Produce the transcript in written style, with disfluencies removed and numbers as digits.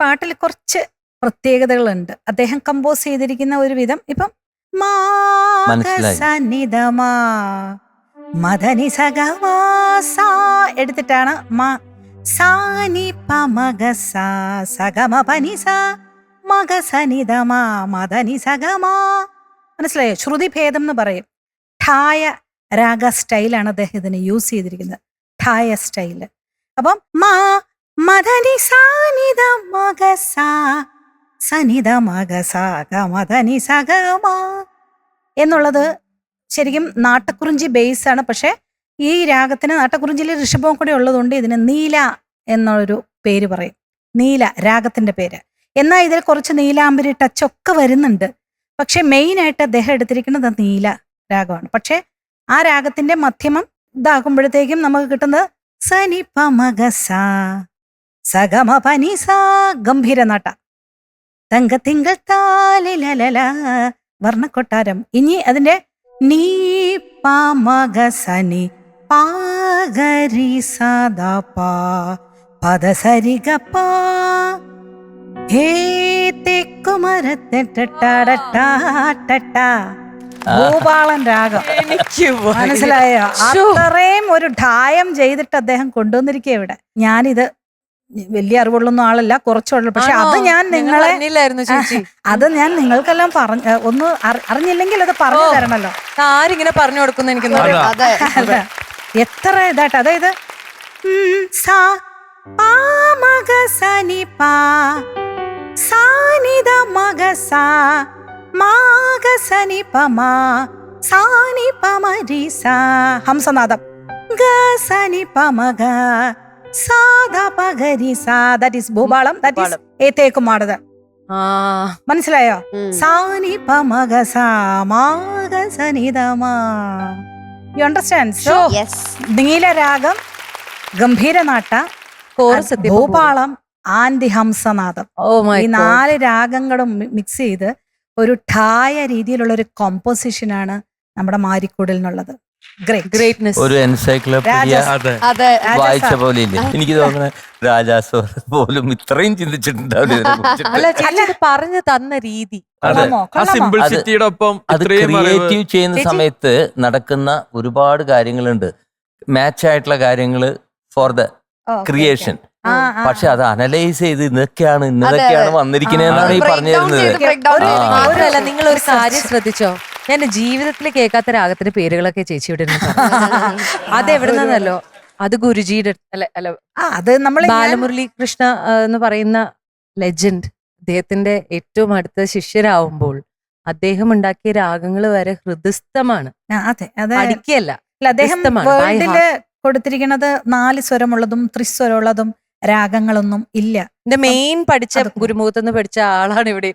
പാട്ടിൽ കുറച്ച് പ്രത്യേകതകളുണ്ട്. അദ്ദേഹം കമ്പോസ് ചെയ്തിരിക്കുന്ന ഒരു വിധം ഇപ്പം മനസ്സിലായി. സനിധമാ മദനി സഗമാ സാ എടുത്തിട്ടാണ് സാനി പമഗ സാ സഗമ പനി സാ മഗ സനിധമാ മദനി സഗമാ. മനസ്സിലായോ? ശ്രുതി ഭേദം എന്ന് പറയും. ഠായ രാഗ സ്റ്റൈലാണ് അദ്ദേഹം ഇതിന് യൂസ് ചെയ്തിരിക്കുന്നത്. ഠായ സ്റ്റൈല്. അപ്പം മദനി സാനിധ മഗ സാ സനിധ മഗ സാ മദനി സഗമ എന്നുള്ളത് ശരിക്കും നാട്ടക്കുറിഞ്ചി ബേസ് ആണ്. പക്ഷെ ഈ രാഗത്തിന് നാട്ടക്കുറിഞ്ചിയിൽ ഋഷഭവും കൂടി ഉള്ളതുകൊണ്ട് ഇതിന് നീല എന്നൊരു പേര് പറയും. നീല രാഗത്തിന്റെ പേര്. എന്നാൽ ഇതിൽ കുറച്ച് നീലാംബരി ടച്ചൊക്കെ വരുന്നുണ്ട്. പക്ഷെ മെയിൻ ആയിട്ട് അദ്ദേഹം എടുത്തിരിക്കുന്നത് നീല രാഗമാണ്. പക്ഷെ ആ രാഗത്തിന്റെ മധ്യമം ഇതാകുമ്പോഴത്തേക്കും നമുക്ക് കിട്ടുന്നത് സനി പമഗ സാ സഗമ പനി സാ ഗംഭീര നാട്ട തങ്ക തിങ്കൾ താലിലല വർണ്ണക്കൊട്ടാരം. ഇനി അതിന്റെ നീ പമഗ സനി പാഗരി സാദാ പാ പദ സരി ഗ പാ ഹേ ഭൂപാളൻ രാഗം. മനസ്സിലായോ? അത്രയും ഒരു ഠായം ചെയ്തിട്ട് അദ്ദേഹം കൊണ്ടുവന്നിരിക്കുക ഇവിടെ. ഞാനിത് വലിയ അറിവുള്ളൊന്നും ആളല്ല, കുറച്ചുള്ള. പക്ഷെ അത് ഞാൻ അത് ഞാൻ നിങ്ങൾക്കെല്ലാം ഒന്ന് അറിഞ്ഞില്ലെങ്കിൽ അത് പറഞ്ഞു തരണല്ലോ. ആരിങ്ങനെ പറഞ്ഞു കൊടുക്കുന്ന എനിക്ക് എത്ര ഇതായിട്ട്. അതായത് സാ പാ മഗ സനി പാ സാനിധ മഗ സാ മാഗ സനി പമാ സാനി പമരി സാ ഹംസനാദം ഗ സനി പമഗ സാദ പഗരി സാ. That is Bhupalam. That is ഏതേക്കുമാടത്. മനസ്സിലായോ? സാനി പമഗ സാ മാഗ സനിധമാ. You understand? So Neelaragam, Gambhiranata, Bhupalam and Hamsanadam. ഈ 4 രാഗങ്ങളും മിക്സ് ചെയ്ത് ഒരു ഠായ രീതിയിലുള്ള ഒരു കോമ്പോസിഷനാണ് നമ്മുടെ മാരിക്കൂടിൽ നിന്നുള്ളത്. ഗ്രേറ്റ്നെസ്. ഒരു എൻസൈക്ലോപീഡിയ വായിച്ച പോലെ ഇല്ല. എനിക്ക് തോന്നുന്നത് രാജാസ് പോലും ഇത്രയും ചിന്തിച്ചിട്ടുണ്ടാവില്ല. പറഞ്ഞു തന്ന രീതി. അത് ക്രിയേറ്റീവ് ചെയ്യുന്ന സമയത്ത് നടക്കുന്ന ഒരുപാട് കാര്യങ്ങളുണ്ട്, മാച്ച് ആയിട്ടുള്ള കാര്യങ്ങള് ഫോർ ദ ക്രിയേഷൻ. പക്ഷെ അത് അനലൈസ് ചെയ്ത് ഇതൊക്കെയാണ് വന്നിരിക്കുന്നതെന്നാണ് ഈ പറഞ്ഞു തരുന്നത്. നിങ്ങൾ ഒരു കാര്യം ശ്രദ്ധിച്ചോ? ഞാൻ ജീവിതത്തിൽ കേൾക്കാത്ത രാഗത്തിന്റെ പേരുകളൊക്കെ ചേച്ചിയുടെ അതെവിടുന്നല്ലോ. അത് ഗുരുജിയുടെ അത് നമ്മൾ ബാലമുരളി കൃഷ്ണ എന്ന് പറയുന്ന ലെജൻഡ്, അദ്ദേഹത്തിന്റെ ഏറ്റവും അടുത്ത ശിഷ്യരാവുമ്പോൾ അദ്ദേഹം ഉണ്ടാക്കിയ രാഗങ്ങൾ വരെ ഹൃദയസ്ഥമാണ്. പഠിക്കല്ല. അദ്ദേഹം വേൾഡില് കൊടുത്തിരിക്കുന്നത് 4 സ്വരമുള്ളതും ത്രിസ്വരമുള്ളതും രാഗങ്ങളൊന്നും ഇല്ല. എന്റെ മെയിൻ പഠിച്ച ഗുരുമുഖത്ത് നിന്ന് പഠിച്ച ആളാണ് ഇവിടെ.